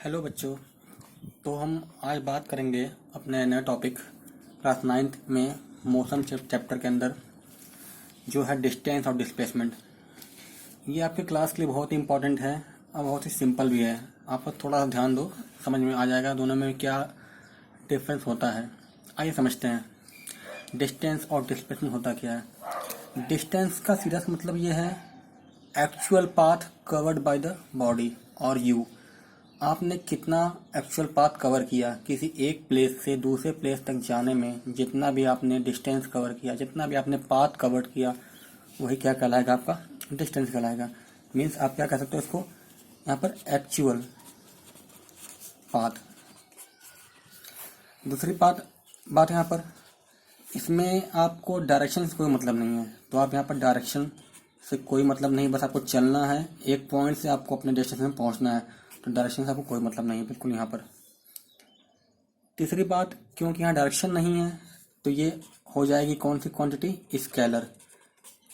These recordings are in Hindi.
हेलो बच्चों। तो हम आज बात करेंगे अपने नए टॉपिक क्लास 9th में मोशन चैप्टर के अंदर जो है डिस्टेंस और डिस्प्लेसमेंट। ये आपके क्लास के लिए बहुत ही इंपॉर्टेंट है और बहुत ही सिंपल भी है। आप बस थोड़ा सा ध्यान दो, समझ में आ जाएगा दोनों में क्या डिफरेंस होता है। आइए समझते हैं डिस्टेंस और डिस्प्लेसमेंट होता क्या है। डिस्टेंस का सीधा सा मतलब ये है actual path covered by the body और यू। आपने कितना एक्चुअल पाथ कवर किया किसी एक प्लेस से दूसरे प्लेस तक जाने में, जितना भी आपने डिस्टेंस कवर किया, जितना भी आपने पाथ कवर किया, वही क्या कहलाएगा, आपका डिस्टेंस कहलाएगा। मीन्स आप क्या कह सकते हो इसको यहाँ पर एक्चुअल पाथ। दूसरी बात यहाँ पर, इसमें आपको डायरेक्शन से कोई मतलब नहीं है। तो आप यहाँ पर डायरेक्शन से कोई मतलब नहीं, बस आपको चलना है, एक पॉइंट से आपको अपने डेस्टिनेशन में पहुँचना है। तो डायरेक्शन से आपको कोई मतलब नहीं है बिल्कुल यहाँ पर। तीसरी बात, क्योंकि यहाँ डायरेक्शन नहीं है तो ये हो जाएगी कौन सी क्वांटिटी, स्केलर।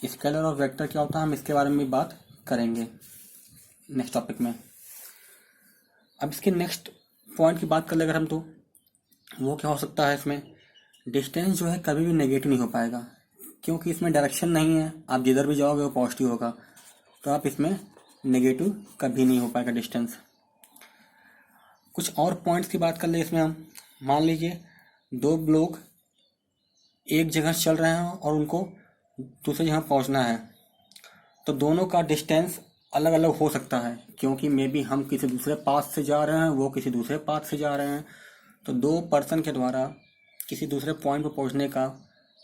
स्केलर और वेक्टर क्या होता है, हम इसके बारे में भी बात करेंगे नेक्स्ट टॉपिक में। अब इसके नेक्स्ट पॉइंट की बात कर ले अगर हम, तो वो क्या हो सकता है, इसमें डिस्टेंस जो है कभी भी नेगेटिव नहीं हो पाएगा, क्योंकि इसमें डायरेक्शन नहीं है। आप जिधर भी जाओगे वो पॉजिटिव होगा, तो आप इसमें नेगेटिव कभी नहीं हो पाएगा डिस्टेंस। कुछ और पॉइंट्स की बात कर ले इसमें हम। मान लीजिए दो लोग एक जगह चल रहे हैं और उनको दूसरी जगह पहुंचना है, तो दोनों का डिस्टेंस अलग अलग हो सकता है, क्योंकि मे बी हम किसी दूसरे पाथ से जा रहे हैं, वो किसी दूसरे पाथ से जा रहे हैं। तो दो पर्सन के द्वारा किसी दूसरे पॉइंट पर पहुंचने का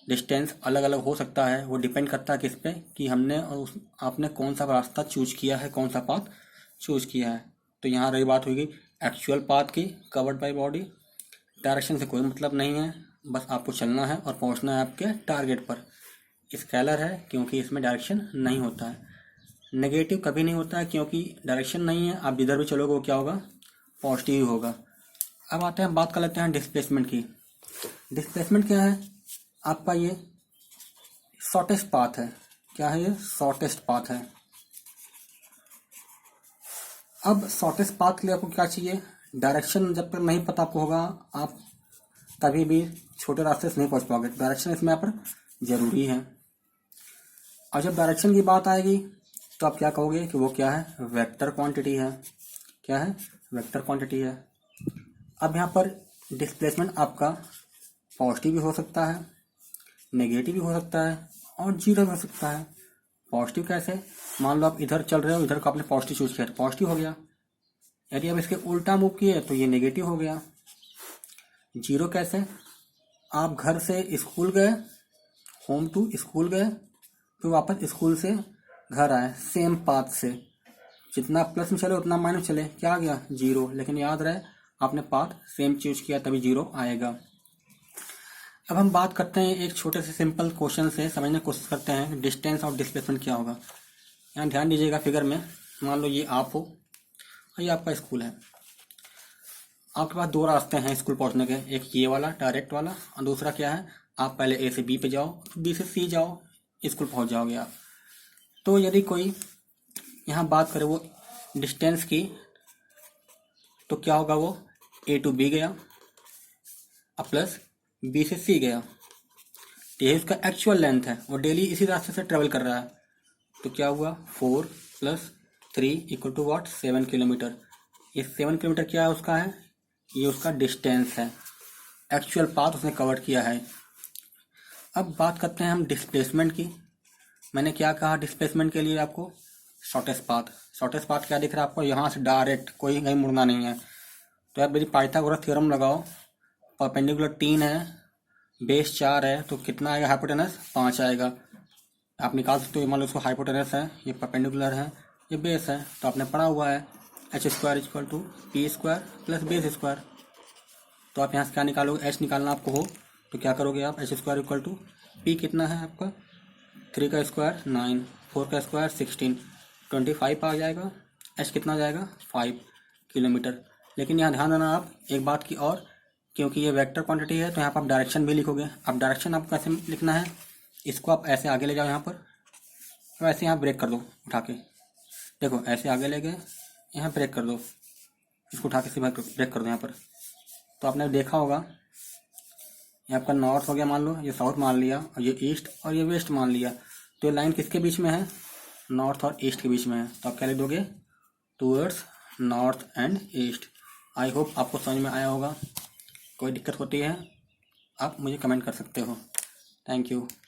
डिस्टेंस अलग अलग हो सकता है। वो डिपेंड करता है किस पे, कि हमने और आपने कौन सा रास्ता चूज किया है, कौन सा पाथ चूज किया है। तो यहाँ रही बात होगी एक्चुअल पाथ की कवर्ड बाय बॉडी। डायरेक्शन से कोई मतलब नहीं है, बस आपको चलना है और पहुंचना है आपके टारगेट पर। स्केलर है क्योंकि इसमें डायरेक्शन नहीं होता है। नेगेटिव कभी नहीं होता है क्योंकि डायरेक्शन नहीं है, आप जिधर भी चलोगे वो क्या होगा, पॉजिटिव ही होगा। अब आते हैं, बात कर लेते हैं डिस्प्लेसमेंट की। डिस्प्लेसमेंट क्या है, आपका ये शॉर्टेस्ट पाथ है। क्या है ये, शॉर्टेस्ट पाथ है। अब शॉर्टेस्ट पाथ के लिए आपको क्या चाहिए, डायरेक्शन जब तक नहीं पता आपको होगा, आप कभी भी छोटे रास्ते से नहीं पहुंच पाओगे। डायरेक्शन इसमें यहाँ पर जरूरी है। और जब डायरेक्शन की बात आएगी तो आप क्या कहोगे कि वो क्या है, वेक्टर क्वांटिटी है। क्या है, वेक्टर क्वांटिटी है। अब यहाँ पर डिस्प्लेसमेंट आपका पॉजिटिव भी हो सकता है, नेगेटिव भी हो सकता है और जीरो भी हो सकता है। पॉजिटिव कैसे, मान लो आप इधर चल रहे हो, इधर को आपने पॉजिटिव चूज किया तो पॉजिटिव हो गया। यदि आप इसके उल्टा मूव किए तो ये नेगेटिव हो गया। जीरो कैसे, आप घर से स्कूल गए, होम टू स्कूल गए, फिर वापस स्कूल से घर आए, सेम पाथ से, जितना प्लस में चले उतना माइनस चले, क्या आ गया, जीरो। लेकिन याद रहे आपने पाथ सेम चूज किया तभी जीरो आएगा। अब हम बात करते हैं एक छोटे से सिंपल क्वेश्चन से, समझने की कोशिश करते हैं डिस्टेंस और डिस्प्लेसमेंट क्या होगा। यहाँ ध्यान दीजिएगा फिगर में, मान लो ये आप हो और ये आपका स्कूल है। आपके पास दो रास्ते हैं स्कूल पहुंचने के, एक ये वाला डायरेक्ट वाला और दूसरा क्या है, आप पहले ए से बी पे जाओ, बी से सी जाओ, स्कूल पहुंच जाओगे आप। तो यदि कोई यहाँ बात करे वो डिस्टेंस की, तो क्या होगा, वो ए टू बी गया और प्लस बी से सी गया। तो यही उसका एक्चुअल लेंथ है, वो डेली इसी रास्ते से ट्रेवल कर रहा है। तो क्या हुआ, 4 + 3 = व्हाट, 7 किलोमीटर। ये 7 किलोमीटर क्या है उसका है, ये उसका डिस्टेंस है, एक्चुअल पाथ उसने कवर किया है। अब बात करते हैं हम डिस्प्लेसमेंट की। मैंने क्या कहा डिस्प्लेसमेंट के लिए आपको, शॉर्टेस्ट पाथ। शॉर्टेस्ट पाथ क्या दिख रहा है आपको, यहाँ से डायरेक्ट, कोई कहीं मुड़ना नहीं है। तो आप यदि पाइथागोरस थ्योरम लगाओ, परपेंडिकुलर 3 है, बेस 4 है, तो कितना आएगा, हाइपोटेनस 5 आएगा। आप निकाल सकते हो, मान लो उसको हाइपोटेनस है, ये परपेंडिकुलर है, ये बेस है, तो आपने पढ़ा हुआ है h² = p² + बेस स्क्वायर। तो आप यहाँ से क्या निकालोगे, h निकालना आपको हो तो क्या करोगे आप, h² = p कितना है आपका, 3 का स्क्वायर 9, 4 का स्क्वायर 16, 25 आ जाएगा। h कितना जाएगा, 5 किलोमीटर। लेकिन यहाँ ध्यान देना आप एक बात की और, क्योंकि ये वेक्टर क्वांटिटी है तो यहाँ पर आप डायरेक्शन भी लिखोगे। अब डायरेक्शन आपको कैसे लिखना है, इसको आप ऐसे आगे ले जाओ यहाँ पर, तो ऐसे यहाँ ब्रेक कर दो उठा के, देखो ऐसे आगे ले गए, यहाँ ब्रेक कर दो, इसको उठा के सीधा ब्रेक कर दो यहाँ पर। तो आपने देखा होगा ये आपका नॉर्थ हो गया, मान लो ये साउथ मान लिया, और ये ईस्ट और ये वेस्ट मान लिया। तो ये लाइन किसके बीच में है? नॉर्थ और ईस्ट के बीच में है। तो आप क्या लिख दोगे? Towards north and east. I hope आपको समझ में आया होगा। कोई दिक्कत होती है आप मुझे कमेंट कर सकते हो। Thank you.